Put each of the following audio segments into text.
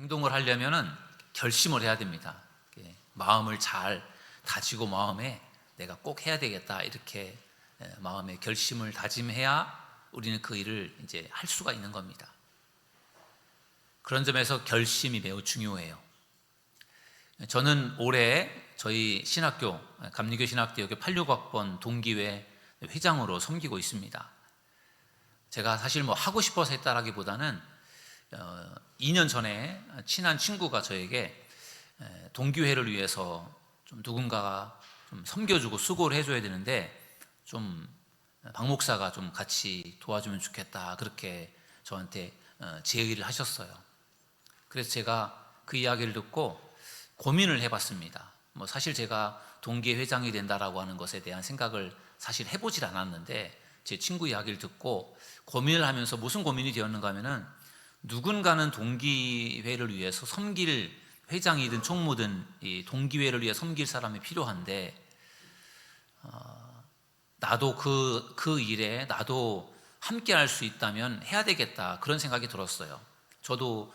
행동을 하려면은 결심을 해야 됩니다. 마음을 잘 다지고 마음에 내가 꼭 해야 되겠다 이렇게 마음에 결심을 다짐해야 우리는 그 일을 이제 할 수가 있는 겁니다. 그런 점에서 결심이 매우 중요해요. 저는 올해 저희 신학교 감리교 신학대학교 86학번 동기회 회장으로 섬기고 있습니다. 제가 사실 뭐 하고 싶어서 했다라기보다는 2년 전에 친한 친구가 저에게 동기회를 위해서 좀 누군가가 좀 섬겨주고 수고를 해줘야 되는데 좀 박 목사가 좀 같이 도와주면 좋겠다 그렇게 저한테 제의를 하셨어요. 그래서 제가 그 이야기를 듣고 고민을 해봤습니다. 뭐 사실 제가 동기회 회장이 된다라고 하는 것에 대한 생각을 사실 해보질 않았는데 제 친구 이야기를 듣고 고민을 하면서 무슨 고민이 되었는가 하면은 누군가는 동기회를 위해서 섬길 회장이든 총무든 이 동기회를 위해 섬길 사람이 필요한데 나도 그 일에 나도 함께 할 수 있다면 해야 되겠다 그런 생각이 들었어요. 저도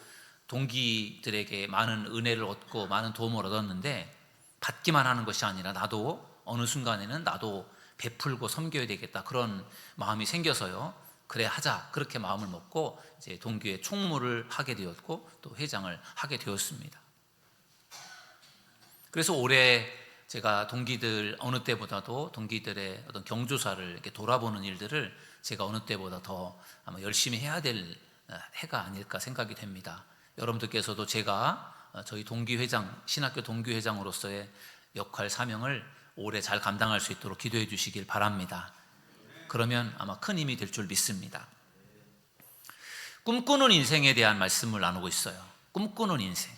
동기들에게 많은 은혜를 얻고 많은 도움을 얻었는데 받기만 하는 것이 아니라 나도 어느 순간에는 나도 베풀고 섬겨야 되겠다 그런 마음이 생겨서요. 그래 하자 그렇게 마음을 먹고 이제 동기회 총무를 하게 되었고 또 회장을 하게 되었습니다. 그래서 올해 제가 동기들 어느 때보다도 동기들의 어떤 경조사를 이렇게 돌아보는 일들을 제가 어느 때보다 더 아마 열심히 해야 될 해가 아닐까 생각이 됩니다. 여러분들께서도 제가 저희 동기회장 신학교 동기회장으로서의 역할 사명을 올해 잘 감당할 수 있도록 기도해 주시길 바랍니다. 그러면 아마 큰 힘이 될 줄 믿습니다. 꿈꾸는 인생에 대한 말씀을 나누고 있어요. 꿈꾸는 인생.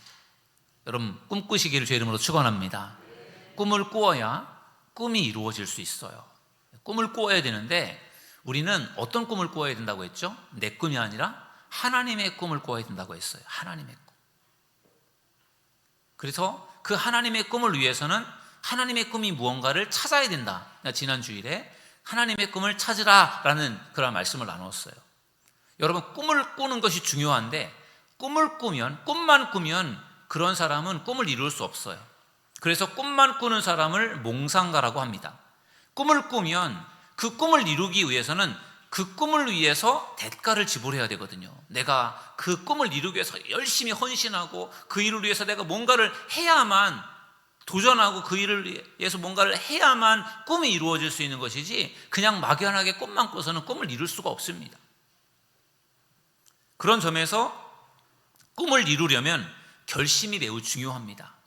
여러분 꿈꾸시기를 주의 이름으로 축원합니다. 꿈을 꾸어야 꿈이 이루어질 수 있어요. 꿈을 꾸어야 되는데 우리는 어떤 꿈을 꾸어야 된다고 했죠? 내 꿈이 아니라 하나님의 꿈을 꾸어야 된다고 했어요. 하나님의 꿈. 그래서 그 하나님의 꿈을 위해서는 하나님의 꿈이 무언가를 찾아야 된다. 지난 주일에 하나님의 꿈을 찾으라라는 그런 말씀을 나눴어요. 여러분 꿈을 꾸는 것이 중요한데 꿈만 꾸면 그런 사람은 꿈을 이룰 수 없어요. 그래서 꿈만 꾸는 사람을 몽상가라고 합니다. 꿈을 꾸면 그 꿈을 이루기 위해서는 그 꿈을 위해서 대가를 지불해야 되거든요. 내가 그 꿈을 이루기 위해서 열심히 헌신하고 그 일을 위해서 내가 뭔가를 해야만 도전하고 그 일을 위해서 뭔가를 해야만 꿈이 이루어질 수 있는 것이지 그냥 막연하게 꿈만 꿔서는 꿈을 이룰 수가 없습니다. 그런 점에서 꿈을 이루려면 결심이 매우 중요합니다.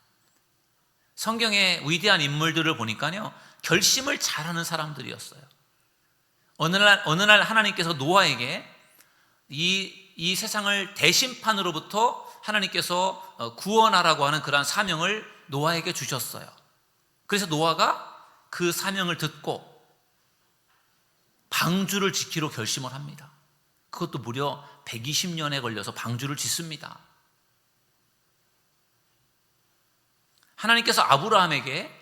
성경의 위대한 인물들을 보니까요 결심을 잘하는 사람들이었어요. 어느 날 하나님께서 노아에게 이 세상을 대심판으로부터 하나님께서 구원하라고 하는 그러한 사명을 노아에게 주셨어요. 그래서 노아가 그 사명을 듣고 방주를 짓기로 결심을 합니다. 그것도 무려 120년에 걸려서 방주를 짓습니다. 하나님께서 아브라함에게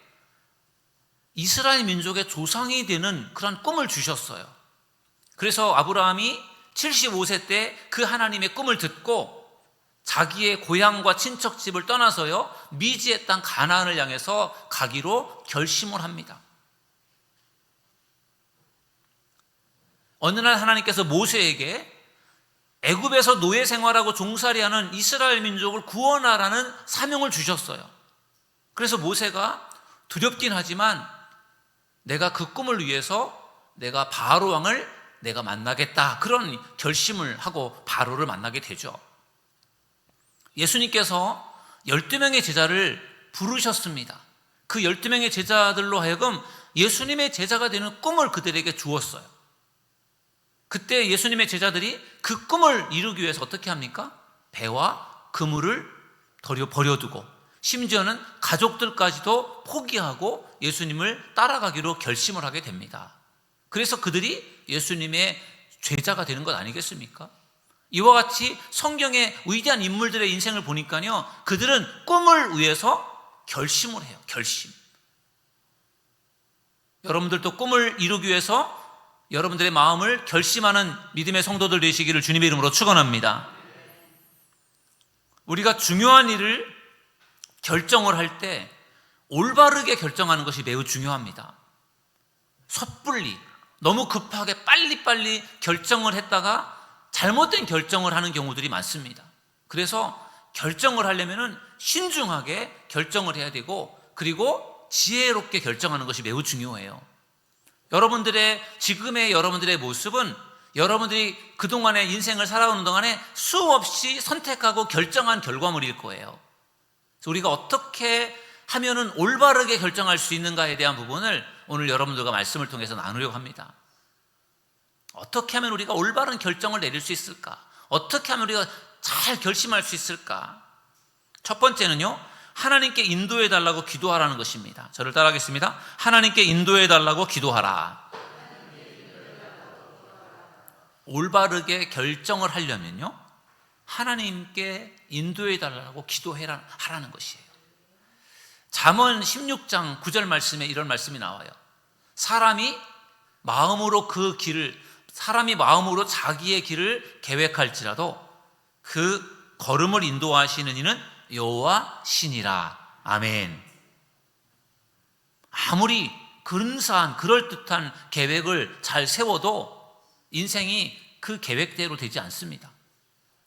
이스라엘 민족의 조상이 되는 그런 꿈을 주셨어요. 그래서 아브라함이 75세 때 그 하나님의 꿈을 듣고 자기의 고향과 친척집을 떠나서요 미지의 땅 가나안을 향해서 가기로 결심을 합니다. 어느 날 하나님께서 모세에게 애굽에서 노예 생활하고 종살이하는 이스라엘 민족을 구원하라는 사명을 주셨어요. 그래서 모세가 두렵긴 하지만 내가 그 꿈을 위해서 내가 바로 왕을 내가 만나겠다 그런 결심을 하고 바로를 만나게 되죠. 예수님께서 12명의 제자를 부르셨습니다. 그 12명의 제자들로 하여금 예수님의 제자가 되는 꿈을 그들에게 주었어요. 그때 예수님의 제자들이 그 꿈을 이루기 위해서 어떻게 합니까? 배와 그물을 버려두고 심지어는 가족들까지도 포기하고 예수님을 따라가기로 결심을 하게 됩니다. 그래서 그들이 예수님의 제자가 되는 것 아니겠습니까? 이와 같이 성경의 위대한 인물들의 인생을 보니까요 그들은 꿈을 위해서 결심을 해요. 결심. 여러분들도 꿈을 이루기 위해서 여러분들의 마음을 결심하는 믿음의 성도들 되시기를 주님의 이름으로 축원합니다. 우리가 중요한 일을 결정을 할 때 올바르게 결정하는 것이 매우 중요합니다. 섣불리 너무 급하게 빨리빨리 결정을 했다가 잘못된 결정을 하는 경우들이 많습니다. 그래서 결정을 하려면 신중하게 결정을 해야 되고, 그리고 지혜롭게 결정하는 것이 매우 중요해요. 지금의 여러분들의 모습은 여러분들이 그동안의 인생을 살아오는 동안에 수없이 선택하고 결정한 결과물일 거예요. 그래서 우리가 어떻게 하면은 올바르게 결정할 수 있는가에 대한 부분을 오늘 여러분들과 말씀을 통해서 나누려고 합니다. 어떻게 하면 우리가 올바른 결정을 내릴 수 있을까? 어떻게 하면 우리가 잘 결심할 수 있을까? 첫 번째는요, 하나님께 인도해 달라고 기도하라는 것입니다. 저를 따라하겠습니다. 하나님께 인도해 달라고 기도하라. 올바르게 결정을 하려면요, 하나님께 인도해 달라고 기도하라는 것이에요. 잠언 16장 9절 말씀에 이런 말씀이 나와요. 사람이 마음으로 자기의 길을 계획할지라도 그 걸음을 인도하시는 이는 여호와 신이라. 아멘. 아무리 근사한 그럴듯한 계획을 잘 세워도 인생이 그 계획대로 되지 않습니다.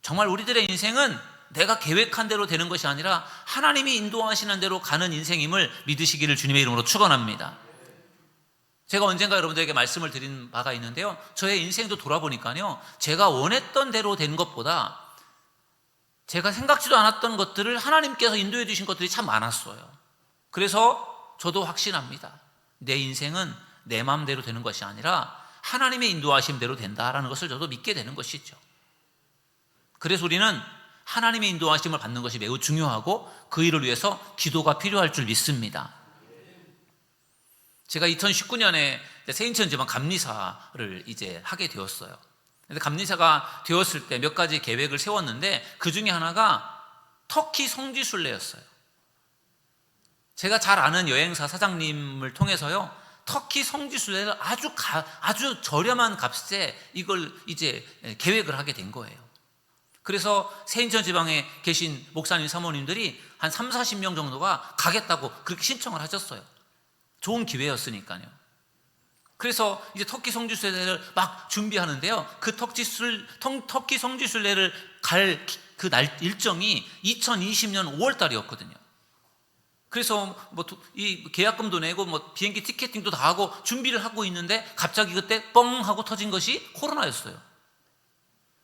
정말 우리들의 인생은 내가 계획한 대로 되는 것이 아니라 하나님이 인도하시는 대로 가는 인생임을 믿으시기를 주님의 이름으로 축원합니다. 제가 언젠가 여러분들에게 말씀을 드린 바가 있는데요, 저의 인생도 돌아보니까요, 제가 원했던 대로 된 것보다 제가 생각지도 않았던 것들을 하나님께서 인도해 주신 것들이 참 많았어요. 그래서 저도 확신합니다. 내 인생은 내 마음대로 되는 것이 아니라 하나님의 인도하심대로 된다라는 것을 저도 믿게 되는 것이죠. 그래서 우리는 하나님의 인도하심을 받는 것이 매우 중요하고 그 일을 위해서 기도가 필요할 줄 믿습니다. 제가 2019년에 세인천 지방 감리사를 이제 하게 되었어요. 근데 감리사가 되었을 때 몇 가지 계획을 세웠는데 그 중에 하나가 터키 성지순례였어요. 제가 잘 아는 여행사 사장님을 통해서요, 터키 성지순례를 아주 저렴한 값에 이걸 이제 계획을 하게 된 거예요. 그래서 세인천 지방에 계신 목사님 사모님들이 한 3, 40명 정도가 가겠다고 그렇게 신청을 하셨어요. 좋은 기회였으니까요. 그래서 이제 터키 성지순례를 막 준비하는데요, 그 터키 성지순례를 갈 그 날 일정이 2020년 5월 달이었거든요. 그래서 이 계약금도 내고 비행기 티켓팅도 다 하고 준비를 하고 있는데 갑자기 그때 뻥 하고 터진 것이 코로나였어요.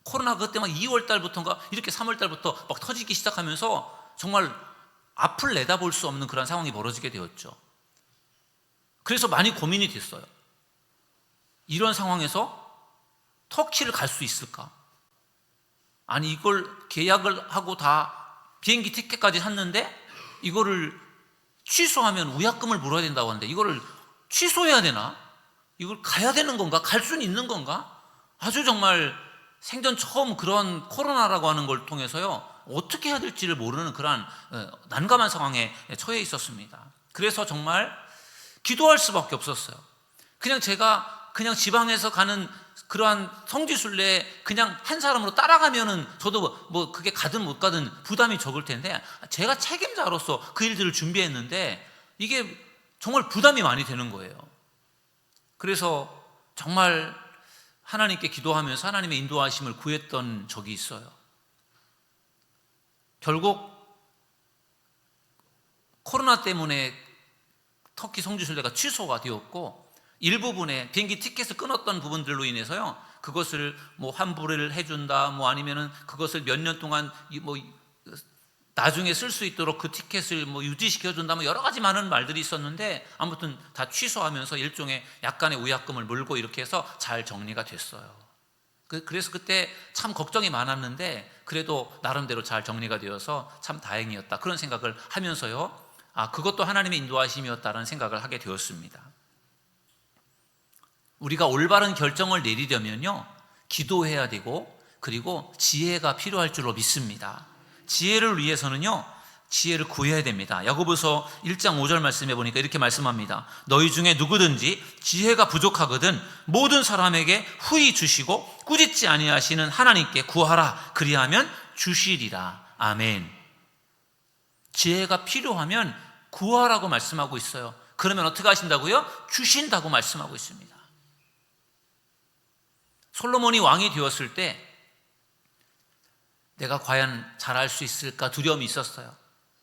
코로나 그때 막 2월 달부터인가 이렇게 3월 달부터 막 터지기 시작하면서 정말 앞을 내다볼 수 없는 그런 상황이 벌어지게 되었죠. 그래서 많이 고민이 됐어요. 이런 상황에서 터키를 갈 수 있을까? 아니, 이걸 계약을 하고 다 비행기 티켓까지 샀는데 이거를 취소하면 위약금을 물어야 된다고 하는데 이거를 취소해야 되나? 이걸 가야 되는 건가? 갈 수는 있는 건가? 아주 정말 생전 처음 그런 코로나라고 하는 걸 통해서요, 어떻게 해야 될지를 모르는 그런 난감한 상황에 처해 있었습니다. 그래서 정말 기도할 수밖에 없었어요. 제가 지방에서 가는 그러한 성지순례에 그냥 한 사람으로 따라가면은 저도 그게 가든 못 가든 부담이 적을 텐데, 제가 책임자로서 그 일들을 준비했는데 이게 정말 부담이 많이 되는 거예요. 그래서 정말 하나님께 기도하면서 하나님의 인도하심을 구했던 적이 있어요. 결국 코로나 때문에 터키 성지순례가 취소가 되었고, 일부분의 비행기 티켓을 끊었던 부분들로 인해서요, 그것을 환불을 해준다, 아니면은 그것을 몇 년 동안 나중에 쓸 수 있도록 그 티켓을 유지시켜준다, 여러 가지 많은 말들이 있었는데 아무튼 다 취소하면서 일종의 약간의 위약금을 물고 이렇게 해서 잘 정리가 됐어요. 그래서 그때 참 걱정이 많았는데 그래도 나름대로 잘 정리가 되어서 참 다행이었다, 그런 생각을 하면서요, 그것도 하나님의 인도하심이었다는 생각을 하게 되었습니다. 우리가 올바른 결정을 내리려면요, 기도해야 되고 그리고 지혜가 필요할 줄로 믿습니다. 지혜를 위해서는요, 지혜를 구해야 됩니다. 야고보서 1장 5절 말씀에 보니까 이렇게 말씀합니다. 너희 중에 누구든지 지혜가 부족하거든 모든 사람에게 후히 주시고 꾸짖지 아니하시는 하나님께 구하라. 그리하면 주시리라. 아멘. 지혜가 필요하면 구하라고 말씀하고 있어요. 그러면 어떻게 하신다고요? 주신다고 말씀하고 있습니다. 솔로몬이 왕이 되었을 때 내가 과연 잘할 수 있을까 두려움이 있었어요.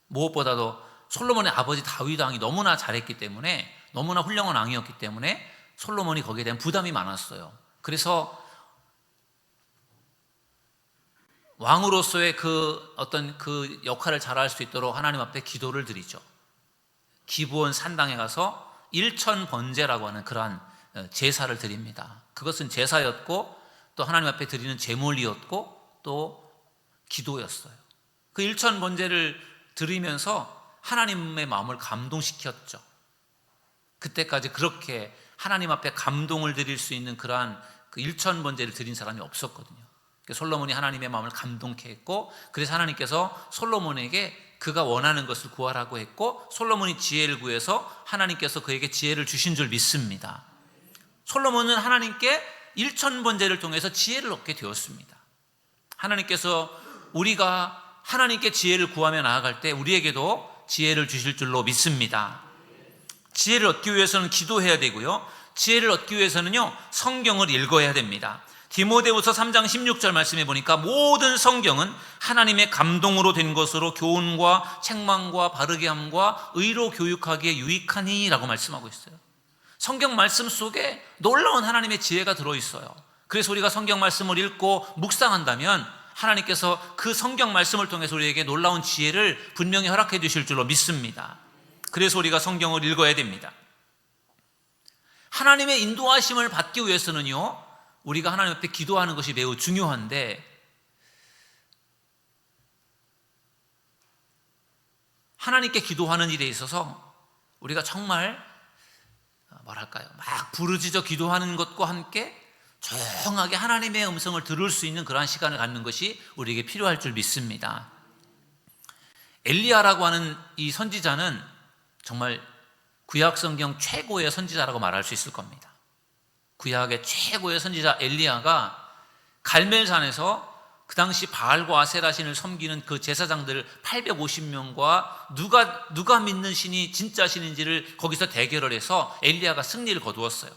무엇보다도 솔로몬의 아버지 다윗 왕이 너무나 잘했기 때문에, 너무나 훌륭한 왕이었기 때문에 솔로몬이 거기에 대한 부담이 많았어요. 그래서 왕으로서의 그 어떤 그 역할을 잘할 수 있도록 하나님 앞에 기도를 드리죠. 기브온 산당에 가서 일천번제라고 하는 그러한 제사를 드립니다. 그것은 제사였고 또 하나님 앞에 드리는 제물이었고 또 기도였어요. 그 일천번제를 드리면서 하나님의 마음을 감동시켰죠. 그때까지 그렇게 하나님 앞에 감동을 드릴 수 있는 그러한 그 일천번제를 드린 사람이 없었거든요. 솔로몬이 하나님의 마음을 감동케 했고, 그래서 하나님께서 솔로몬에게 그가 원하는 것을 구하라고 했고, 솔로몬이 지혜를 구해서 하나님께서 그에게 지혜를 주신 줄 믿습니다. 솔로몬은 하나님께 일천번제를 통해서 지혜를 얻게 되었습니다. 하나님께서 우리가 하나님께 지혜를 구하며 나아갈 때 우리에게도 지혜를 주실 줄로 믿습니다. 지혜를 얻기 위해서는 기도해야 되고요, 지혜를 얻기 위해서는요 성경을 읽어야 됩니다. 디모데후서 3장 16절 말씀해 보니까 모든 성경은 하나님의 감동으로 된 것으로 교훈과 책망과 바르게 함과 의로 교육하기에 유익하니 라고 말씀하고 있어요. 성경 말씀 속에 놀라운 하나님의 지혜가 들어있어요. 그래서 우리가 성경 말씀을 읽고 묵상한다면 하나님께서 그 성경 말씀을 통해서 우리에게 놀라운 지혜를 분명히 허락해 주실 줄로 믿습니다. 그래서 우리가 성경을 읽어야 됩니다. 하나님의 인도하심을 받기 위해서는요 우리가 하나님 앞에 기도하는 것이 매우 중요한데, 하나님께 기도하는 일에 있어서 우리가 정말 막 부르짖어 기도하는 것과 함께 조용하게 하나님의 음성을 들을 수 있는 그러한 시간을 갖는 것이 우리에게 필요할 줄 믿습니다. 엘리야라고 하는 이 선지자는 정말 구약 성경 최고의 선지자라고 말할 수 있을 겁니다. 구약의 최고의 선지자 엘리야가 갈멜산에서 그 당시 바알과 아세라 신을 섬기는 그 제사장들 850명과 누가 믿는 신이 진짜 신인지를 거기서 대결을 해서 엘리야가 승리를 거두었어요.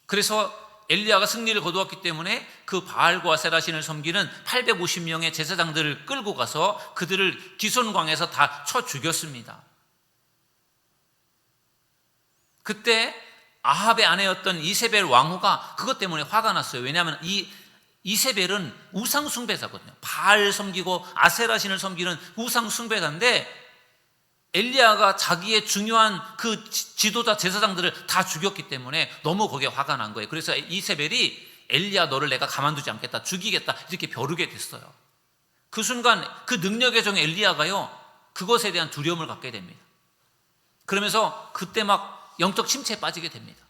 그래서 엘리야가 승리를 거두었기 때문에 그 바알과 아세라 신을 섬기는 850명의 제사장들을 끌고 가서 그들을 기손광에서 다 쳐 죽였습니다. 그때 아합의 아내였던 이세벨 왕후가 그것 때문에 화가 났어요. 왜냐하면 이 이세벨은 우상 숭배자거든요. 바알 섬기고 아세라 신을 섬기는 우상 숭배자인데 엘리야가 자기의 중요한 그 지도자 제사장들을 다 죽였기 때문에 너무 거기에 화가 난 거예요. 그래서 이세벨이 엘리야 너를 내가 가만두지 않겠다, 죽이겠다 이렇게 벼르게 됐어요. 그 순간 그 능력의 종 엘리야가요 그것에 대한 두려움을 갖게 됩니다. 그러면서 그때 막 영적 침체에 빠지게 됩니다.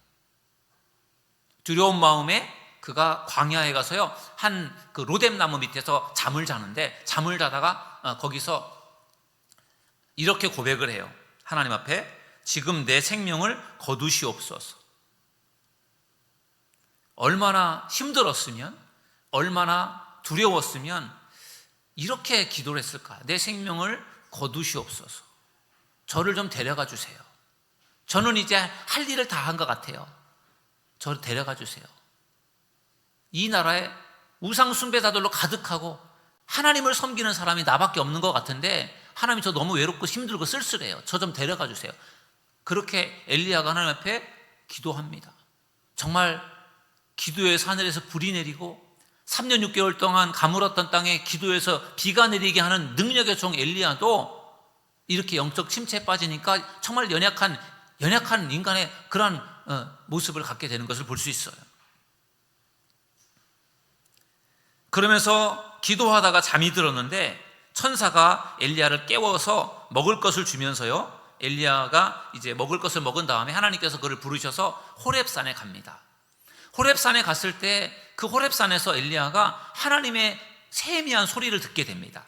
두려운 마음에 그가 광야에 가서요 한 그 로뎀나무 밑에서 잠을 자는데, 잠을 자다가 거기서 이렇게 고백을 해요. 하나님 앞에 지금 내 생명을 거두시옵소서. 얼마나 힘들었으면, 얼마나 두려웠으면 이렇게 기도를 했을까. 내 생명을 거두시옵소서. 저를 좀 데려가 주세요. 저는 이제 할 일을 다 한 것 같아요. 저를 데려가 주세요. 이 나라에 우상 숭배자들로 가득하고 하나님을 섬기는 사람이 나밖에 없는 것 같은데 하나님이 저 너무 외롭고 힘들고 쓸쓸해요. 저 좀 데려가 주세요. 그렇게 엘리야가 하나님 앞에 기도합니다. 정말 기도에서 하늘에서 불이 내리고 3년 6개월 동안 가물었던 땅에 기도에서 비가 내리게 하는 능력의 종 엘리야도 이렇게 영적 침체에 빠지니까 정말 연약한 인간의 그런 모습을 갖게 되는 것을 볼 수 있어요. 그러면서 기도하다가 잠이 들었는데 천사가 엘리야를 깨워서 먹을 것을 주면서요 엘리야가 이제 먹을 것을 먹은 다음에 하나님께서 그를 부르셔서 호렙산에 갑니다. 호렙산에 갔을 때 그 호렙산에서 엘리야가 하나님의 세미한 소리를 듣게 됩니다.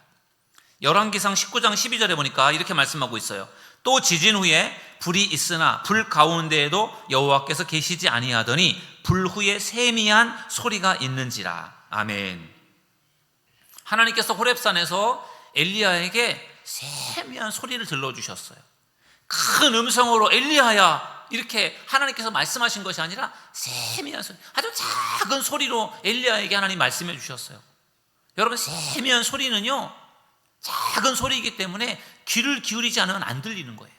열왕기상 19장 12절에 보니까 이렇게 말씀하고 있어요. 또 지진 후에 불이 있으나 불 가운데에도 여호와께서 계시지 아니하더니 불 후에 세미한 소리가 있는지라. 아멘. 하나님께서 호렙산에서 엘리야에게 세미한 소리를 들려주셨어요. 큰 음성으로 엘리야야 이렇게 하나님께서 말씀하신 것이 아니라 세미한 소리, 아주 작은 소리로 엘리야에게 하나님 말씀해 주셨어요. 여러분, 세미한 소리는요, 작은 소리이기 때문에 귀를 기울이지 않으면 안 들리는 거예요.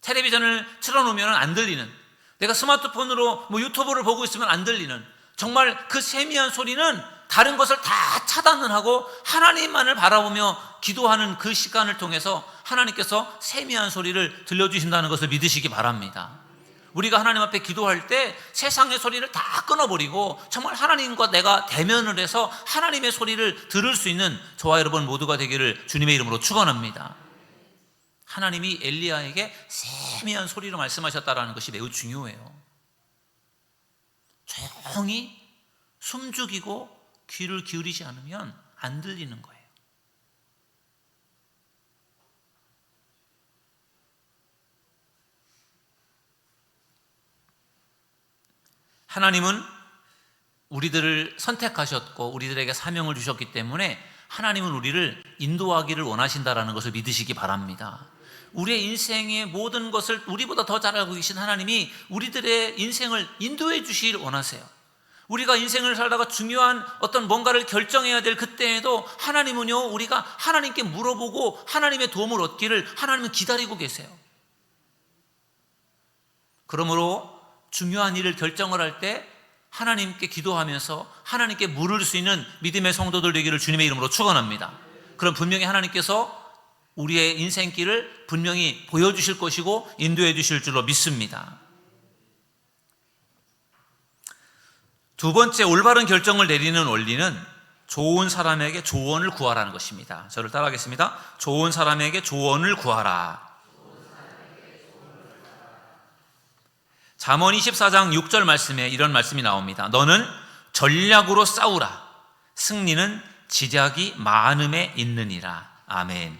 텔레비전을 틀어놓으면 안 들리는, 내가 스마트폰으로 유튜브를 보고 있으면 안 들리는, 정말 그 세미한 소리는 다른 것을 다 차단을 하고 하나님만을 바라보며 기도하는 그 시간을 통해서 하나님께서 세미한 소리를 들려주신다는 것을 믿으시기 바랍니다. 우리가 하나님 앞에 기도할 때 세상의 소리를 다 끊어버리고 정말 하나님과 내가 대면을 해서 하나님의 소리를 들을 수 있는 저와 여러분 모두가 되기를 주님의 이름으로 축원합니다. 하나님이 엘리야에게 세미한 소리로 말씀하셨다는 것이 매우 중요해요. 조용히 숨죽이고 귀를 기울이지 않으면 안 들리는 거예요. 하나님은 우리들을 선택하셨고 우리들에게 사명을 주셨기 때문에 하나님은 우리를 인도하기를 원하신다는 것을 믿으시기 바랍니다. 우리의 인생의 모든 것을 우리보다 더 잘 알고 계신 하나님이 우리들의 인생을 인도해 주시길 원하세요. 우리가 인생을 살다가 중요한 어떤 뭔가를 결정해야 될 그때에도 하나님은요, 우리가 하나님께 물어보고 하나님의 도움을 얻기를 하나님은 기다리고 계세요. 그러므로 중요한 일을 결정을 할 때 하나님께 기도하면서 하나님께 물을 수 있는 믿음의 성도들 되기를 주님의 이름으로 축원합니다. 그럼 분명히 하나님께서 우리의 인생길을 분명히 보여주실 것이고 인도해 주실 줄로 믿습니다. 두 번째, 올바른 결정을 내리는 원리는 좋은 사람에게 조언을 구하라는 것입니다. 저를 따라하겠습니다. 좋은 사람에게 조언을 구하라. 잠언 24장 6절 말씀에 이런 말씀이 나옵니다. 너는 전략으로 싸우라. 승리는 지략이 많음에 있느니라. 아멘.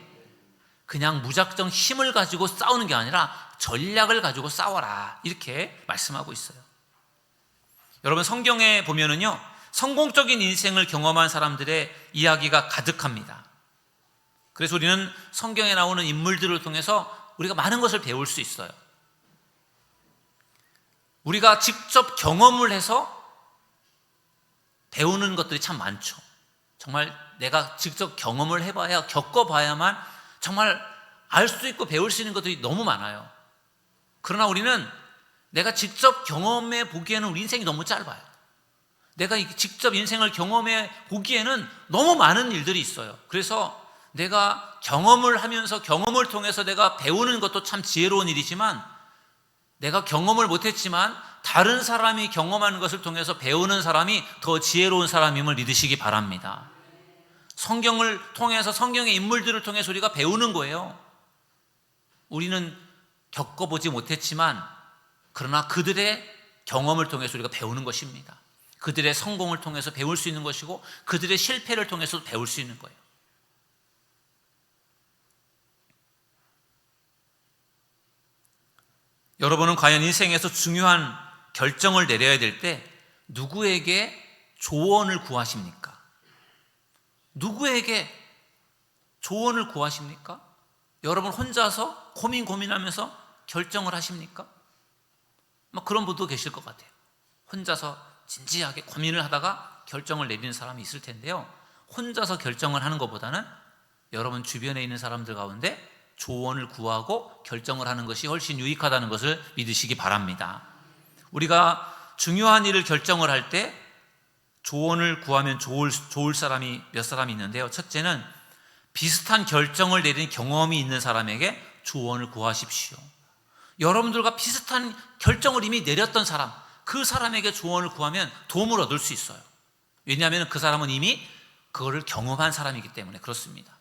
그냥 무작정 힘을 가지고 싸우는 게 아니라 전략을 가지고 싸워라, 이렇게 말씀하고 있어요. 여러분, 성경에 보면은요, 성공적인 인생을 경험한 사람들의 이야기가 가득합니다. 그래서 우리는 성경에 나오는 인물들을 통해서 우리가 많은 것을 배울 수 있어요. 우리가 직접 경험을 해서 배우는 것들이 참 많죠. 정말 내가 직접 경험을 해봐야, 겪어봐야만 정말 알 수 있고 배울 수 있는 것들이 너무 많아요. 그러나 우리는 내가 직접 경험해 보기에는 우리 인생이 너무 짧아요. 내가 직접 인생을 경험해 보기에는 너무 많은 일들이 있어요. 그래서 내가 경험을 하면서 경험을 통해서 내가 배우는 것도 참 지혜로운 일이지만, 내가 경험을 못했지만 다른 사람이 경험하는 것을 통해서 배우는 사람이 더 지혜로운 사람임을 믿으시기 바랍니다. 성경을 통해서, 성경의 인물들을 통해서 우리가 배우는 거예요. 우리는 겪어보지 못했지만 그러나 그들의 경험을 통해서 우리가 배우는 것입니다. 그들의 성공을 통해서 배울 수 있는 것이고 그들의 실패를 통해서 배울 수 있는 거예요. 여러분은 과연 인생에서 중요한 결정을 내려야 될 때 누구에게 조언을 구하십니까? 누구에게 조언을 구하십니까? 여러분 혼자서 고민하면서 결정을 하십니까? 그런 분도 계실 것 같아요. 혼자서 진지하게 고민을 하다가 결정을 내리는 사람이 있을 텐데요, 혼자서 결정을 하는 것보다는 여러분 주변에 있는 사람들 가운데 조언을 구하고 결정을 하는 것이 훨씬 유익하다는 것을 믿으시기 바랍니다. 우리가 중요한 일을 결정을 할 때 조언을 구하면 좋을 사람이 몇 사람이 있는데요, 첫째는 비슷한 결정을 내린 경험이 있는 사람에게 조언을 구하십시오. 여러분들과 비슷한 결정을 이미 내렸던 사람, 그 사람에게 조언을 구하면 도움을 얻을 수 있어요. 왜냐하면 그 사람은 이미 그거를 경험한 사람이기 때문에 그렇습니다.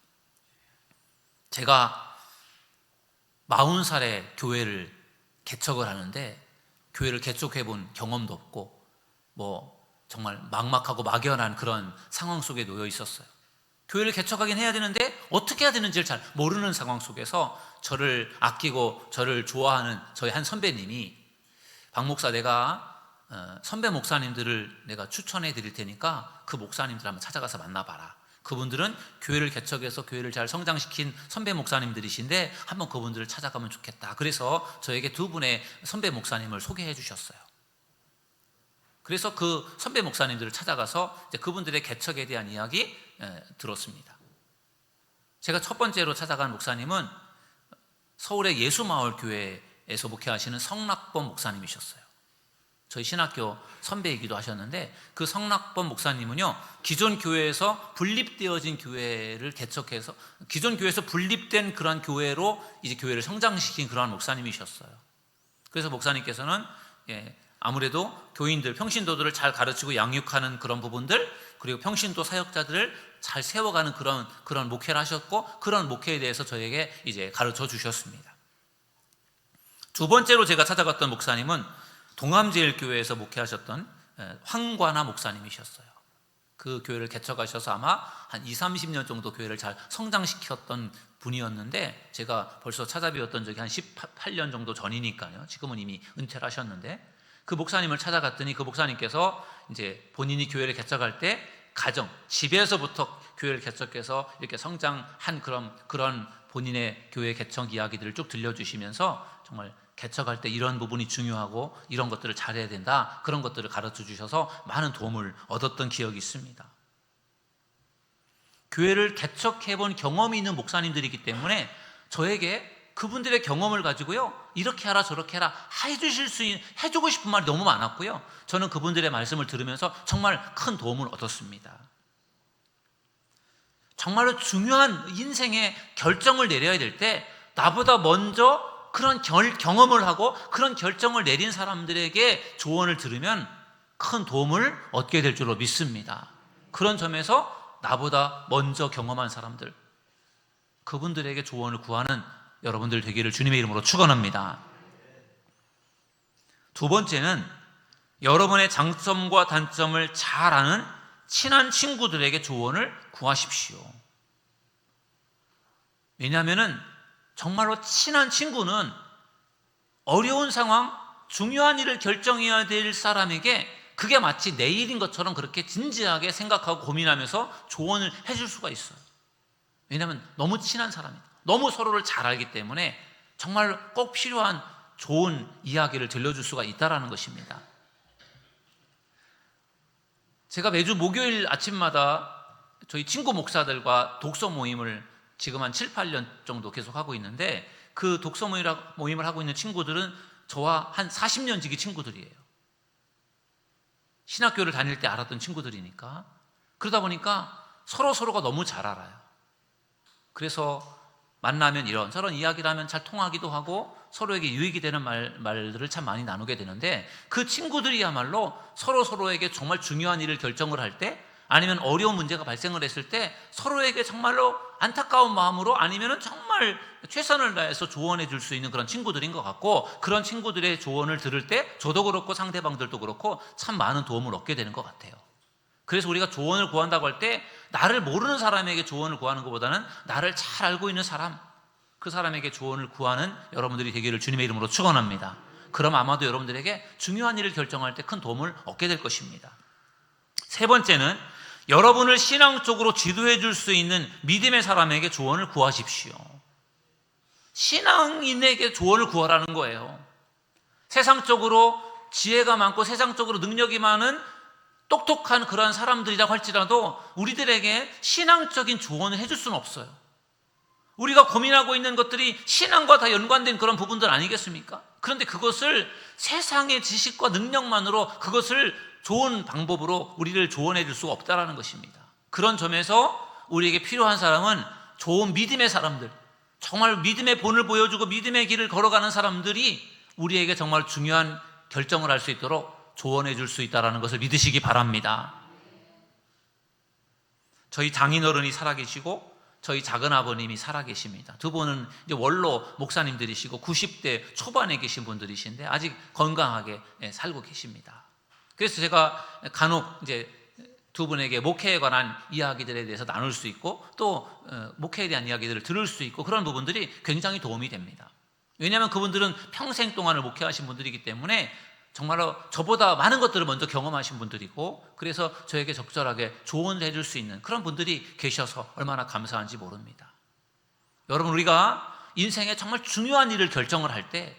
제가 40살에 교회를 개척을 하는데 교회를 개척해 본 경험도 없고 정말 막막하고 막연한 그런 상황 속에 놓여 있었어요. 교회를 개척하긴 해야 되는데 어떻게 해야 되는지를 잘 모르는 상황 속에서 저를 아끼고 저를 좋아하는 저희 한 선배님이, 박 목사, 내가 선배 목사님들을 내가 추천해 드릴 테니까 그 목사님들 한번 찾아가서 만나봐라. 그분들은 교회를 개척해서 교회를 잘 성장시킨 선배 목사님들이신데 한번 그분들을 찾아가면 좋겠다. 그래서 저에게 두 분의 선배 목사님을 소개해 주셨어요. 그래서 그 선배 목사님들을 찾아가서 이제 그분들의 개척에 대한 이야기 들었습니다. 제가 첫 번째로 찾아간 목사님은 서울의 예수마을 교회에서 목회하시는 성락범 목사님이셨어요. 저희 신학교 선배이기도 하셨는데 그 성락범 목사님은요, 기존 교회에서 분립되어진 교회를 개척해서 기존 교회에서 분립된 그러한 교회로 이제 교회를 성장시킨 그러한 목사님이셨어요. 그래서 목사님께서는 아무래도 교인들, 평신도들을 잘 가르치고 양육하는 그런 부분들, 그리고 평신도 사역자들을 잘 세워가는 그런 목회를 하셨고, 그런 목회에 대해서 저에게 이제 가르쳐 주셨습니다. 두 번째로 제가 찾아갔던 목사님은 동암제일교회에서 목회하셨던 황관아 목사님이셨어요. 그 교회를 개척하셔서 아마 한 20, 30년 정도 교회를 잘 성장시켰던 분이었는데, 제가 벌써 찾아뵈었던 적이 한 18년 정도 전이니까요. 지금은 이미 은퇴를 하셨는데, 그 목사님을 찾아갔더니 그 목사님께서 이제 본인이 교회를 개척할 때 가정, 집에서부터 교회를 개척해서 이렇게 성장한 그런 본인의 교회 개척 이야기들을 쭉 들려주시면서 정말 개척할 때 이런 부분이 중요하고 이런 것들을 잘해야 된다, 그런 것들을 가르쳐 주셔서 많은 도움을 얻었던 기억이 있습니다. 교회를 개척해 본 경험이 있는 목사님들이기 때문에 저에게 그분들의 경험을 가지고요, 이렇게 하라 저렇게 해라 해주고 싶은 말이 너무 많았고요, 저는 그분들의 말씀을 들으면서 정말 큰 도움을 얻었습니다. 정말로 중요한 인생의 결정을 내려야 될 때 나보다 먼저 그런 경험을 하고 그런 결정을 내린 사람들에게 조언을 들으면 큰 도움을 얻게 될 줄로 믿습니다. 그런 점에서 나보다 먼저 경험한 사람들, 그분들에게 조언을 구하는 여러분들 되기를 주님의 이름으로 축원합니다. 두 번째는 여러분의 장점과 단점을 잘 아는 친한 친구들에게 조언을 구하십시오. 왜냐하면 정말로 친한 친구는 어려운 상황, 중요한 일을 결정해야 될 사람에게 그게 마치 내 일인 것처럼 그렇게 진지하게 생각하고 고민하면서 조언을 해줄 수가 있어요. 왜냐하면 너무 친한 사람이다. 너무 서로를 잘 알기 때문에 정말 꼭 필요한 좋은 이야기를 들려줄 수가 있다는 것입니다. 제가 매주 목요일 아침마다 저희 친구 목사들과 독서 모임을 지금 한 7, 8년 정도 계속 하고 있는데, 그 독서 모임을 하고 있는 친구들은 저와 한 40년 지기 친구들이에요. 신학교를 다닐 때 알았던 친구들이니까. 그러다 보니까 서로가 너무 잘 알아요. 그래서 만나면 이런저런 이야기를 하면 잘 통하기도 하고 서로에게 유익이 되는 말들을 참 많이 나누게 되는데, 그 친구들이야말로 서로에게 정말 중요한 일을 결정을 할 때, 아니면 어려운 문제가 발생을 했을 때 서로에게 정말로 안타까운 마음으로, 아니면 정말 최선을 다해서 조언해 줄 수 있는 그런 친구들인 것 같고, 그런 친구들의 조언을 들을 때 저도 그렇고 상대방들도 그렇고 참 많은 도움을 얻게 되는 것 같아요. 그래서 우리가 조언을 구한다고 할 때 나를 모르는 사람에게 조언을 구하는 것보다는 나를 잘 알고 있는 사람, 그 사람에게 조언을 구하는 여러분들이 되기를 주님의 이름으로 축원합니다. 그럼 아마도 여러분들에게 중요한 일을 결정할 때 큰 도움을 얻게 될 것입니다. 세 번째는 여러분을 신앙적으로 지도해 줄 수 있는 믿음의 사람에게 조언을 구하십시오. 신앙인에게 조언을 구하라는 거예요. 세상적으로 지혜가 많고 세상적으로 능력이 많은 똑똑한 그러한 사람들이라고 할지라도 우리들에게 신앙적인 조언을 해줄 수는 없어요. 우리가 고민하고 있는 것들이 신앙과 다 연관된 그런 부분들 아니겠습니까? 그런데 그것을 세상의 지식과 능력만으로 그것을 좋은 방법으로 우리를 조언해 줄 수가 없다는 것입니다. 그런 점에서 우리에게 필요한 사람은 좋은 믿음의 사람들, 정말 믿음의 본을 보여주고 믿음의 길을 걸어가는 사람들이 우리에게 정말 중요한 결정을 할 수 있도록 조언해 줄 수 있다는 것을 믿으시기 바랍니다. 저희 장인어른이 살아계시고 저희 작은아버님이 살아계십니다. 두 분은 이제 원로 목사님들이시고 90대 초반에 계신 분들이신데 아직 건강하게 살고 계십니다. 그래서 제가 간혹 이제 두 분에게 목회에 관한 이야기들에 대해서 나눌 수 있고 또 목회에 대한 이야기들을 들을 수 있고 그런 부분들이 굉장히 도움이 됩니다. 왜냐하면 그분들은 평생 동안을 목회하신 분들이기 때문에 정말로 저보다 많은 것들을 먼저 경험하신 분들이고, 그래서 저에게 적절하게 조언해 줄 수 있는 그런 분들이 계셔서 얼마나 감사한지 모릅니다. 여러분, 우리가 인생에 정말 중요한 일을 결정을 할 때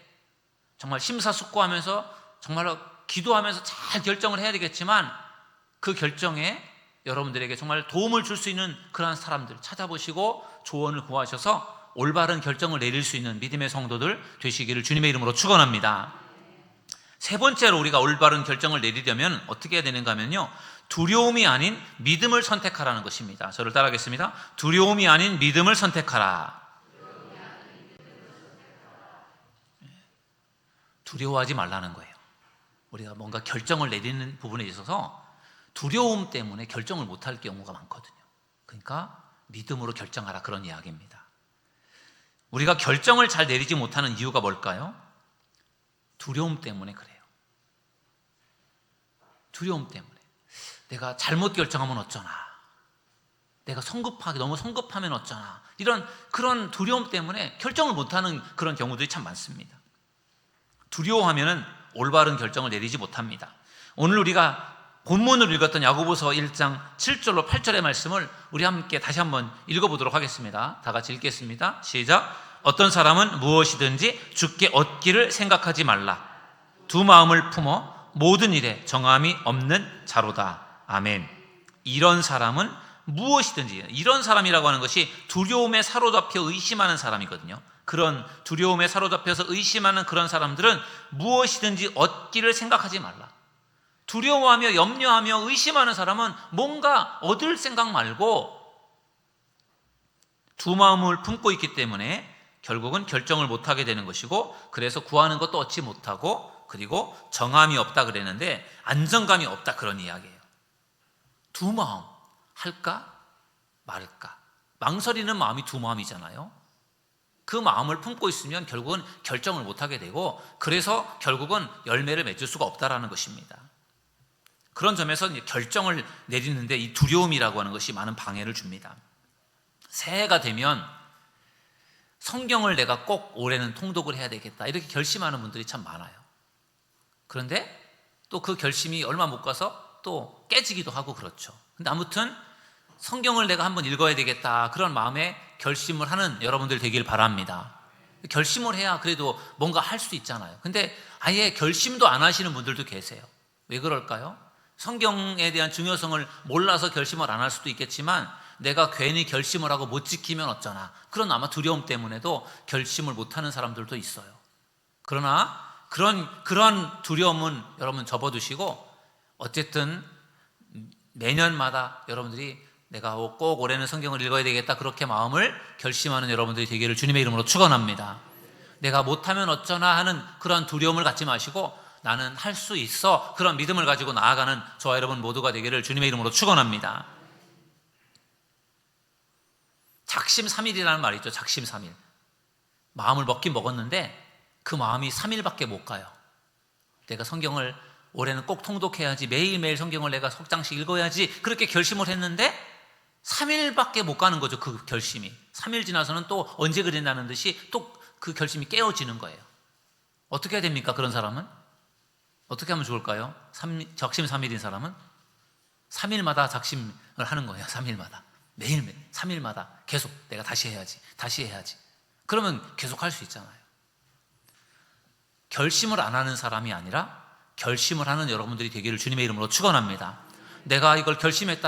정말 심사숙고하면서 정말로 기도하면서 잘 결정을 해야 되겠지만, 그 결정에 여러분들에게 정말 도움을 줄 수 있는 그러한 사람들 찾아보시고 조언을 구하셔서 올바른 결정을 내릴 수 있는 믿음의 성도들 되시기를 주님의 이름으로 축원합니다. 세 번째로 우리가 올바른 결정을 내리려면 어떻게 해야 되는가 하면요, 두려움이 아닌 믿음을 선택하라는 것입니다. 저를 따라하겠습니다. 두려움이 아닌 믿음을 선택하라. 두려워하지 말라는 거예요. 우리가 뭔가 결정을 내리는 부분에 있어서 두려움 때문에 결정을 못할 경우가 많거든요. 그러니까 믿음으로 결정하라, 그런 이야기입니다. 우리가 결정을 잘 내리지 못하는 이유가 뭘까요? 두려움 때문에 그래요. 두려움 때문에. 내가 잘못 결정하면 어쩌나, 내가 너무 성급하면 어쩌나, 그런 두려움 때문에 결정을 못하는 그런 경우들이 참 많습니다. 두려워하면 올바른 결정을 내리지 못합니다. 오늘 우리가 본문을 읽었던 야고보서 1장 7절로 8절의 말씀을 우리 함께 다시 한번 읽어보도록 하겠습니다. 다 같이 읽겠습니다. 시작. 어떤 사람은 무엇이든지 주께 얻기를 생각하지 말라. 두 마음을 품어 모든 일에 정함이 없는 자로다. 아멘. 이런 사람은 무엇이든지, 이런 사람이라고 하는 것이 두려움에 사로잡혀 의심하는 사람이거든요. 그런 두려움에 사로잡혀서 의심하는 그런 사람들은 무엇이든지 얻기를 생각하지 말라. 두려워하며 염려하며 의심하는 사람은 뭔가 얻을 생각 말고 두 마음을 품고 있기 때문에 결국은 결정을 못하게 되는 것이고, 그래서 구하는 것도 얻지 못하고, 그리고 정함이 없다 그랬는데 안정감이 없다, 그런 이야기예요. 두 마음, 할까 말까, 망설이는 마음이 두 마음이잖아요. 그 마음을 품고 있으면 결국은 결정을 못하게 되고, 그래서 결국은 열매를 맺을 수가 없다라는 것입니다. 그런 점에서 결정을 내리는데 이 두려움이라고 하는 것이 많은 방해를 줍니다. 새해가 되면 성경을 내가 꼭 올해는 통독을 해야 되겠다, 이렇게 결심하는 분들이 참 많아요. 그런데 또 그 결심이 얼마 못 가서 또 깨지기도 하고 그렇죠. 근데 아무튼 성경을 내가 한번 읽어야 되겠다, 그런 마음에 결심을 하는 여러분들 되길 바랍니다. 결심을 해야 그래도 뭔가 할 수 있잖아요. 근데 아예 결심도 안 하시는 분들도 계세요. 왜 그럴까요? 성경에 대한 중요성을 몰라서 결심을 안 할 수도 있겠지만, 내가 괜히 결심을 하고 못 지키면 어쩌나, 그런 아마 두려움 때문에도 결심을 못하는 사람들도 있어요. 그러나 그런 두려움은 여러분 접어두시고, 어쨌든 매년마다 여러분들이 내가 꼭 올해는 성경을 읽어야 되겠다, 그렇게 마음을 결심하는 여러분들이 되기를 주님의 이름으로 축원합니다. 내가 못하면 어쩌나 하는 그런 두려움을 갖지 마시고, 나는 할 수 있어, 그런 믿음을 가지고 나아가는 저와 여러분 모두가 되기를 주님의 이름으로 축원합니다. 작심삼일이라는 말이 있죠. 작심삼일. 마음을 먹긴 먹었는데 그 마음이 3일밖에 못 가요. 내가 성경을 올해는 꼭 통독해야지, 매일매일 성경을 내가 석 장씩 읽어야지, 그렇게 결심을 했는데 3일밖에 못 가는 거죠. 그 결심이 3일 지나서는 또 언제 그랬다는 듯이 또 그 결심이 깨어지는 거예요. 어떻게 해야 됩니까? 그런 사람은 어떻게 하면 좋을까요? 적심삼일인 사람은 3일마다 작심을 하는 거예요. 3일마다, 매일매일 3일마다 계속 내가 다시 해야지. 그러면 계속 할 수 있잖아요. 결심을 안 하는 사람이 아니라 결심을 하는 여러분들이 되기를 주님의 이름으로 축원합니다. 내가 이걸 결심을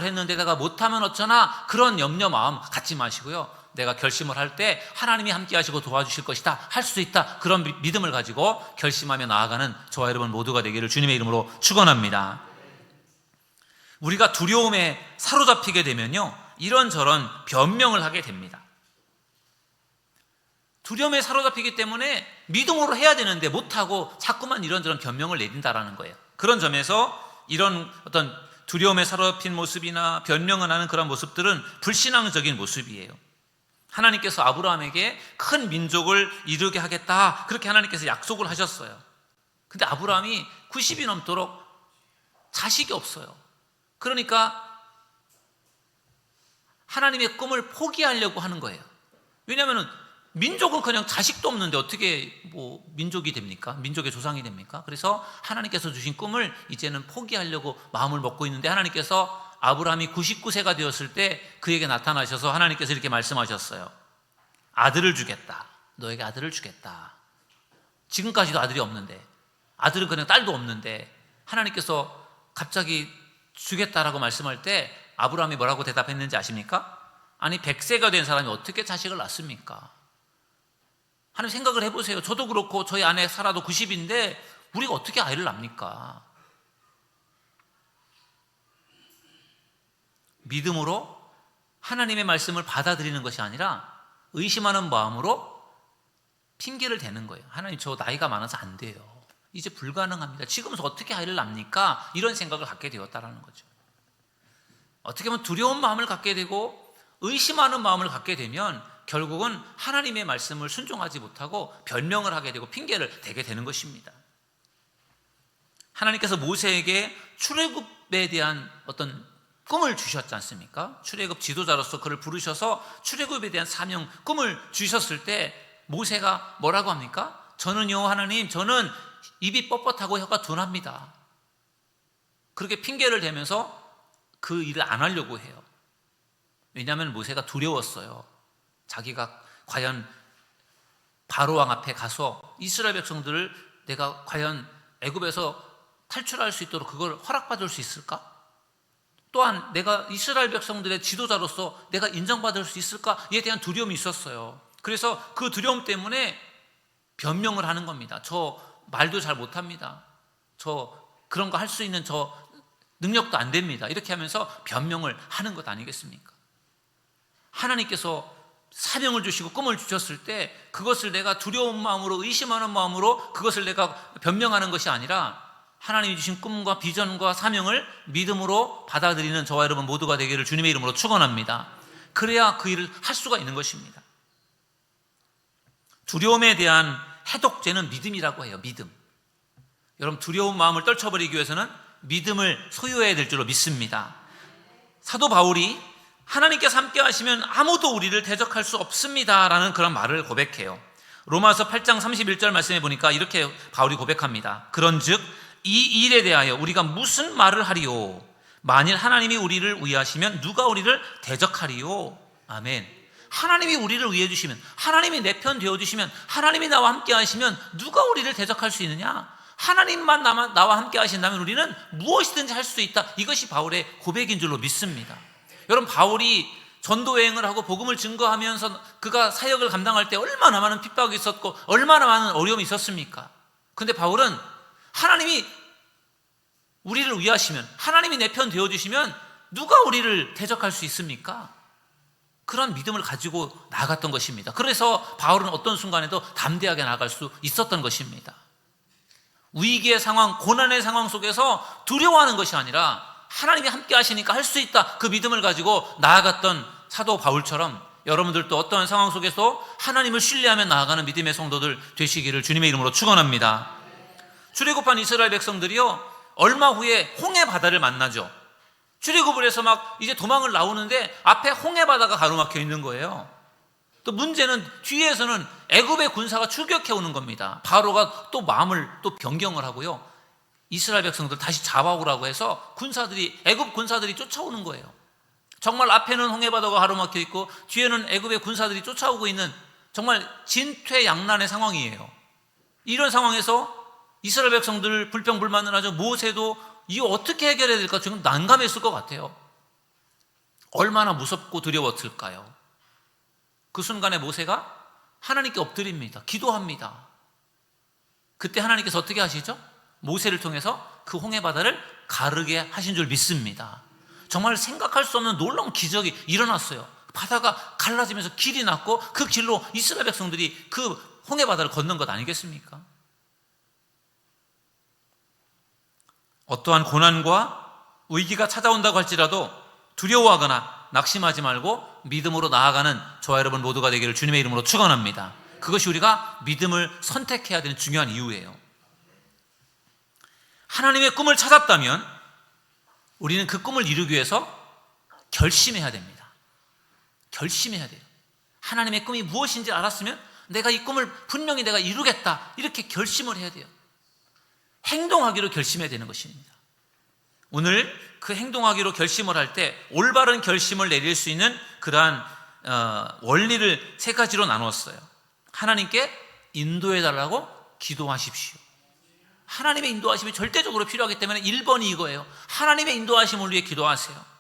했는데 내가 못하면 어쩌나, 그런 염려 마음 갖지 마시고요. 내가 결심을 할 때 하나님이 함께 하시고 도와주실 것이다, 할 수 있다, 그런 믿음을 가지고 결심하며 나아가는 저와 여러분 모두가 되기를 주님의 이름으로 축원합니다. 우리가 두려움에 사로잡히게 되면요, 이런저런 변명을 하게 됩니다. 두려움에 사로잡히기 때문에 믿음으로 해야 되는데 못하고 자꾸만 이런저런 변명을 내린다라는 거예요. 그런 점에서 이런 어떤 두려움에 사로잡힌 모습이나 변명을 하는 그런 모습들은 불신앙적인 모습이에요. 하나님께서 아브라함에게 큰 민족을 이루게 하겠다, 그렇게 하나님께서 약속을 하셨어요. 근데 아브라함이 90이 넘도록 자식이 없어요. 그러니까 하나님의 꿈을 포기하려고 하는 거예요. 왜냐하면 민족은 그냥 자식도 없는데 어떻게 민족이 됩니까? 민족의 조상이 됩니까? 그래서 하나님께서 주신 꿈을 이제는 포기하려고 마음을 먹고 있는데, 하나님께서 아브라함이 99세가 되었을 때 그에게 나타나셔서 하나님께서 이렇게 말씀하셨어요. 아들을 주겠다. 너에게 아들을 주겠다. 지금까지도 아들이 없는데, 아들은 그냥 딸도 없는데 하나님께서 갑자기 주겠다라고 말씀할 때 아브라함이 뭐라고 대답했는지 아십니까? 아니, 100세가 된 사람이 어떻게 자식을 낳습니까? 하나님, 생각을 해보세요. 저도 그렇고 저희 아내 살아도 90인데 우리가 어떻게 아이를 낳습니까? 믿음으로 하나님의 말씀을 받아들이는 것이 아니라 의심하는 마음으로 핑계를 대는 거예요. 하나님, 저 나이가 많아서 안 돼요. 이제 불가능합니다. 지금서 어떻게 아이를 낳습니까? 이런 생각을 갖게 되었다는 거죠. 어떻게 보면 두려운 마음을 갖게 되고 의심하는 마음을 갖게 되면 결국은 하나님의 말씀을 순종하지 못하고 변명을 하게 되고 핑계를 대게 되는 것입니다. 하나님께서 모세에게 출애굽에 대한 어떤 꿈을 주셨지 않습니까? 출애굽 지도자로서 그를 부르셔서 출애굽에 대한 사명, 꿈을 주셨을 때 모세가 뭐라고 합니까? 저는요, 하나님, 저는 입이 뻣뻣하고 혀가 둔합니다. 그렇게 핑계를 대면서 그 일을 안 하려고 해요. 왜냐하면 모세가 두려웠어요. 자기가 과연 바로왕 앞에 가서 이스라엘 백성들을 내가 과연 애굽에서 탈출할 수 있도록 그걸 허락받을 수 있을까? 또한 내가 이스라엘 백성들의 지도자로서 내가 인정받을 수 있을까에 대한 두려움이 있었어요. 그래서 그 두려움 때문에 변명을 하는 겁니다. 저 말도 잘 못합니다. 저 그런 거 할 수 있는 저 능력도 안 됩니다. 이렇게 하면서 변명을 하는 것 아니겠습니까? 하나님께서 사명을 주시고 꿈을 주셨을 때 그것을 내가 두려운 마음으로, 의심하는 마음으로 그것을 내가 변명하는 것이 아니라 하나님이 주신 꿈과 비전과 사명을 믿음으로 받아들이는 저와 여러분 모두가 되기를 주님의 이름으로 축원합니다. 그래야 그 일을 할 수가 있는 것입니다. 두려움에 대한 해독제는 믿음이라고 해요. 믿음. 여러분, 두려운 마음을 떨쳐버리기 위해서는 믿음을 소유해야 될 줄로 믿습니다. 사도 바울이 하나님께서 함께 하시면 아무도 우리를 대적할 수 없습니다 라는 그런 말을 고백해요. 로마서 8장 31절 말씀해 보니까 이렇게 바울이 고백합니다. 그런즉 이 일에 대하여 우리가 무슨 말을 하리요? 만일 하나님이 우리를 위하시면 누가 우리를 대적하리요? 아멘. 하나님이 우리를 위해 주시면, 하나님이 내 편 되어 주시면, 하나님이 나와 함께 하시면 누가 우리를 대적할 수 있느냐? 하나님만 나와 함께 하신다면 우리는 무엇이든지 할 수 있다. 이것이 바울의 고백인 줄로 믿습니다. 여러분, 바울이 전도 여행을 하고 복음을 증거하면서 그가 사역을 감당할 때 얼마나 많은 핍박이 있었고 얼마나 많은 어려움이 있었습니까? 그런데 바울은 하나님이 우리를 위하시면, 하나님이 내 편 되어주시면 누가 우리를 대적할 수 있습니까? 그런 믿음을 가지고 나아갔던 것입니다. 그래서 바울은 어떤 순간에도 담대하게 나아갈 수 있었던 것입니다. 위기의 상황, 고난의 상황 속에서 두려워하는 것이 아니라 하나님이 함께 하시니까 할 수 있다, 그 믿음을 가지고 나아갔던 사도 바울처럼 여러분들도 어떠한 상황 속에서 하나님을 신뢰하며 나아가는 믿음의 성도들 되시기를 주님의 이름으로 축원합니다. 출애굽한 이스라엘 백성들이요, 얼마 후에 홍해 바다를 만나죠. 출애굽을 해서 막 이제 도망을 나오는데 앞에 홍해 바다가 가로막혀 있는 거예요. 또 문제는 뒤에서는 애굽의 군사가 추격해 오는 겁니다. 바로가 또 마음을 또 변경을 하고요, 이스라엘 백성들 다시 잡아오라고 해서 군사들이, 애굽 군사들이 쫓아오는 거예요. 정말 앞에는 홍해 바다가 가로막혀 있고 뒤에는 애굽의 군사들이 쫓아오고 있는 정말 진퇴양난의 상황이에요. 이런 상황에서 이스라엘 백성들 불평불만을 하죠. 모세도 이거 어떻게 해결해야 될까 지금 난감했을 것 같아요. 얼마나 무섭고 두려웠을까요? 그 순간에 모세가 하나님께 엎드립니다. 기도합니다. 그때 하나님께서 어떻게 하시죠? 모세를 통해서 그 홍해 바다를 가르게 하신 줄 믿습니다. 정말 생각할 수 없는 놀라운 기적이 일어났어요. 바다가 갈라지면서 길이 났고 그 길로 이스라엘 백성들이 그 홍해 바다를 건넌 것 아니겠습니까? 어떠한 고난과 위기가 찾아온다고 할지라도 두려워하거나 낙심하지 말고 믿음으로 나아가는 저와 여러분 모두가 되기를 주님의 이름으로 축원합니다. 그것이 우리가 믿음을 선택해야 되는 중요한 이유예요. 하나님의 꿈을 찾았다면 우리는 그 꿈을 이루기 위해서 결심해야 됩니다. 결심해야 돼요. 하나님의 꿈이 무엇인지 알았으면 내가 이 꿈을 분명히 내가 이루겠다, 이렇게 결심을 해야 돼요. 행동하기로 결심해야 되는 것입니다. 오늘 그 행동하기로 결심을 할 때 올바른 결심을 내릴 수 있는 그러한 원리를 세 가지로 나누었어요. 하나님께 인도해달라고 기도하십시오. 하나님의 인도하심이 절대적으로 필요하기 때문에 1번이 이거예요. 하나님의 인도하심을 위해 기도하세요.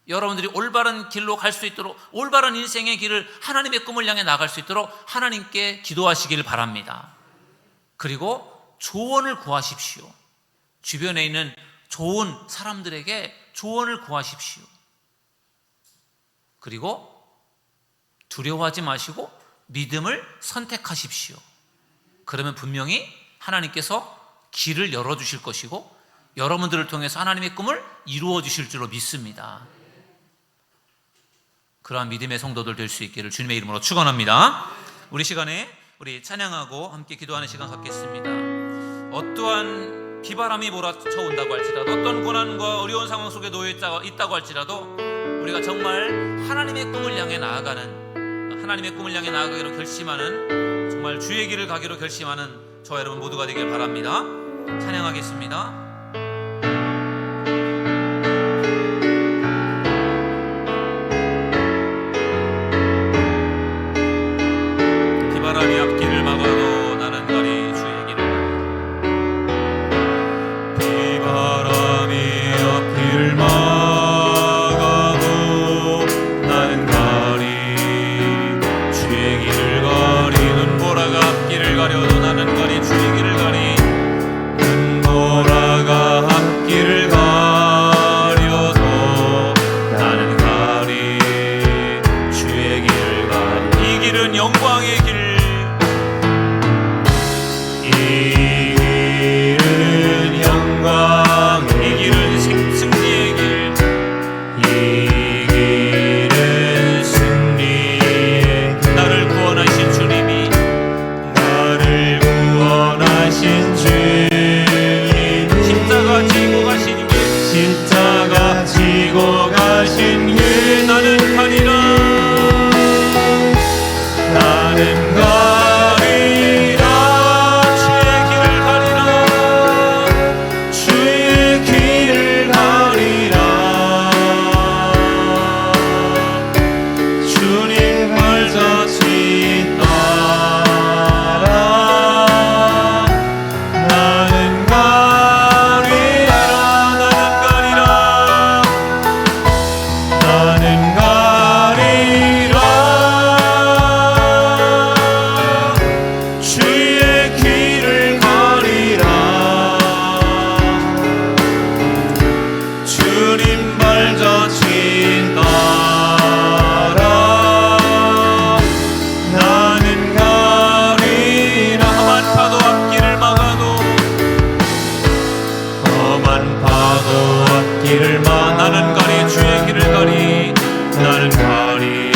여러분들이 올바른 길로 갈 수 있도록, 올바른 인생의 길을, 하나님의 꿈을 향해 나갈 수 있도록 하나님께 기도하시길 바랍니다. 그리고 조언을 구하십시오. 주변에 있는 좋은 사람들에게 조언을 구하십시오. 그리고 두려워하지 마시고 믿음을 선택하십시오. 그러면 분명히 하나님께서 길을 열어주실 것이고 여러분들을 통해서 하나님의 꿈을 이루어 주실 줄로 믿습니다. 그러한 믿음의 성도들 될 수 있기를 주님의 이름으로 축원합니다. 우리 시간에 우리 찬양하고 함께 기도하는 시간 갖겠습니다. 어떠한 비바람이 몰아쳐온다고 할지라도, 어떤 고난과 어려운 상황 속에 놓여 있다고 할지라도 우리가 정말 하나님의 꿈을 향해 나아가는, 하나님의 꿈을 향해 나아가기로 결심하는, 정말 주의 길을 가기로 결심하는 저와 여러분 모두가 되길 바랍니다. 찬양하겠습니다. 비바람이 앞길을 막아도 나는 가리 주의 길을 가리. 비바람이 앞길을 막아도 나는 가리 주의 길을 가리. 눈보라가 앞길을 가려도 나는 가리 주의 길을 가리. 눈보라가 앞길을 가려도 나는 가리 주의 길을 가리. 이 길은 영광의 길, 이 길은 영광, 이 길은 승리의 길, 이 길은 승리의 길. 나를 구원하신 주님이, 나를 구원하신 주님이 십자가 지고 가신 길, 십자가 지고 가신 길. 나는 가리라, 나는 가리라 주의 길을 가리라, 주의 길을 가리라. 주님 발자취 따라 나는 가리라, 나는 가리라, 나는 가리라 주의 길을 가리라. 주님 발자취 따라 나는 가리라. 험한 파도 앞길을 막아도, 험한 파도 앞길을 막 나는 가리 주의 길을 가리, 나는 가리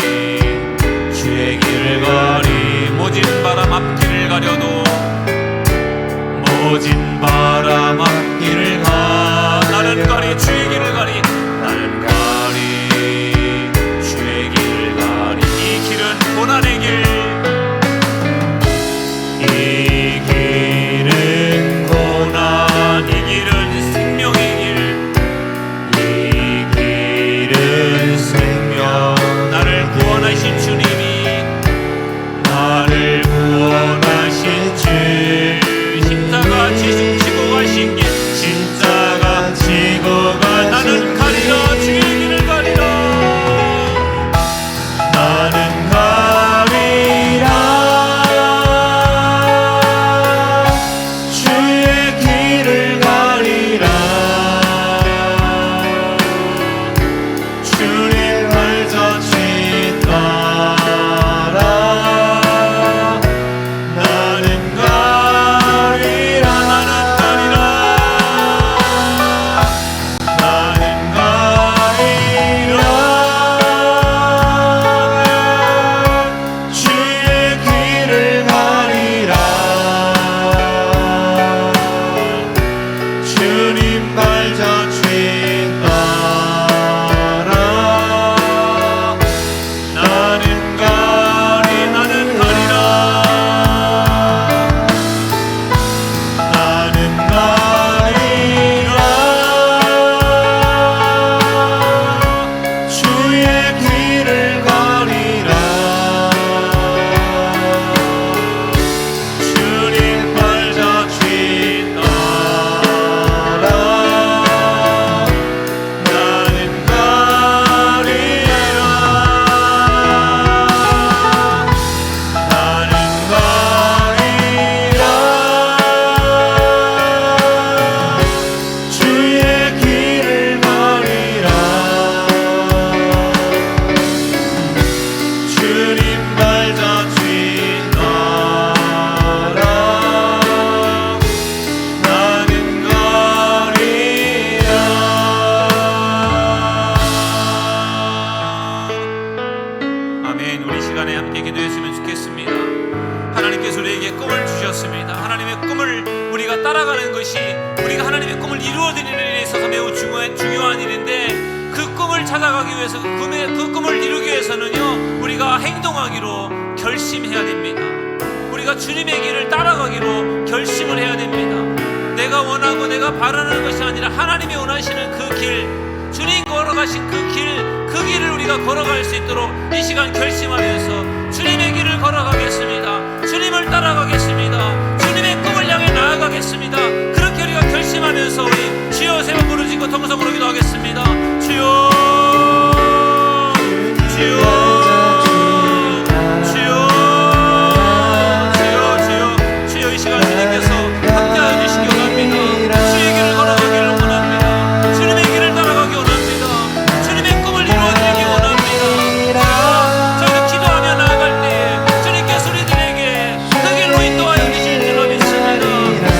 주의 길을 가리. 모진 바람 앞길을 가려도, 모진 바람 앞길을 가 나는 가리 주의 길을 가리, 나는 가리 주의 길을 가리. 이 길은 고난의 길, 이 길은 고난, 이 길은 생명의 길, 이 길은 생명. 나를 구원하신 주님이, 나를 구원하신 주, 십자가 지고 가신 길, 십자가 지고 가신 나는 가리라 주의 길을 가리라, 나는 가리라 주의 길을 가리라. 주님 발자취 따라 나는 가리라, 나는 가리라, 나는 가리라 주의 길을 가리라. 주님 발자취 따라 나는 가리, 나는 가리라, 아멘. 우리 시간에 함께 기도했으면 좋겠습니다. 하나님께서 우리에게 꿈을 주셨습니다. 하나님의 꿈을 우리가 따라가는 것이 우리가 하나님의 꿈을 이루어드리는 일에 있어서 매우 중요한 일인데, 그 꿈을 찾아가기 위해서 그 꿈을 이루기 위해서는요, 우리가 행동하기로 결심해야 됩니다. 우리가 주님의 길을 따라가기로 결심을 해야 됩니다. 내가 원하고 내가 바라는 것이 아니라 하나님이 원하시는 그 길, 주님 걸어가신 그 길을 우리가 걸어갈 수 있도록 이 시간 결심하면서 주님의 길을 걸어가겠습니다. 주님을 따라가겠습니다. 주님의 꿈을 향해 나아가겠습니다. 그렇게 우리가 결심하면서 우리 주여 세 번 부르짖고 통성으로 기도하겠습니다. 주여, 주여, 이 시간 주님께서 함께하여 주시기 원합니다. 주의 길을 걸어가기를 원합니다. 주님의 길을 따라가기 원합니다. 주님의 꿈을 이루어드리기 원합니다. 저희는 기도하며 나아갈 때에 주님께서 우리들에게 그 길로 인도하여 주실 줄로 믿습니다.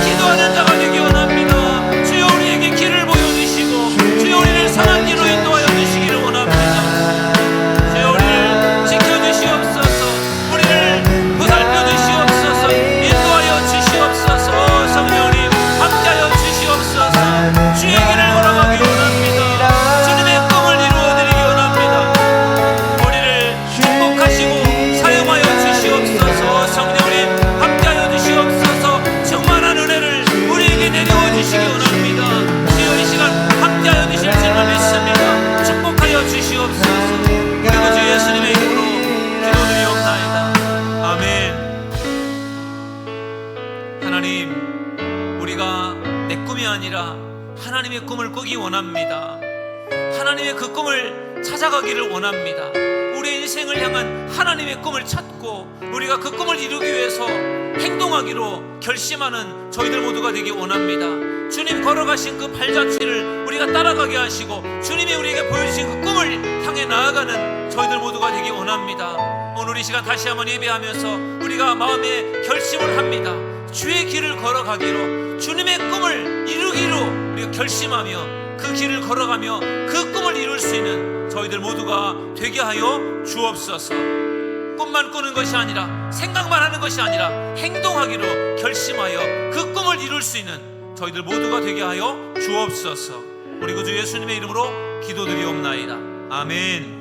기도하는 자가 되기 원합니다. 주여 우리에게 길을 보여주시고 주여 우리를 선한 길로 인도하여 주시기를 원합니다. 주여 우리를 지켜주시옵소서. 우리를 보살펴 주시옵소서. 인도하여 주시옵소서. 성령님 함께하여 주시옵소서. 주의 길을 걸어가기 원합니다. 주님의 꿈을 이루어드리기 원합니다. 우리를 축복하시고 사용하여 주시옵소서. 성령님 함께하여 주시옵소서. 충만한 은혜를 우리에게 내려와 주시기 원합니다. 주여 이 시간 함께하여 주실 줄을 믿습니다. 축복하여 주시옵소서. 그리고 주 예수님의 이름으로 기도드리옵나이다. 아멘. 하나님, 우리가 내 꿈이 아니라 하나님의 꿈을 꾸기 원합니다. 하나님의 그 꿈을 찾아가기를 원합니다. 우리의 인생을 향한 하나님의 꿈을 찾고 우리가 그 꿈을 이루기 위해서 행동하기로 결심하는 저희들 모두가 되기 원합니다. 주님 걸어가신 그 발자취를 우리가 따라가게 하시고 주님이 우리에게 보여주신 그 꿈을 향해 나아가는 저희들 모두가 되기 원합니다. 오늘 이 시간 다시 한번 예배하면서 우리가 마음에 결심을 합니다. 주의 길을 걸어가기로, 주님의 꿈을 이루기로 우리가 결심하며 그 길을 걸어가며 그 꿈을 이룰 수 있는 저희들 모두가 되게 하여 주옵소서. 꿈만 꾸는 것이 아니라, 생각만 하는 것이 아니라 행동하기로 결심하여 그 꿈을 이룰 수 있는 저희들 모두가 되게 하여 주옵소서. 우리 구주 예수님의 이름으로 기도드리옵나이다. 아멘.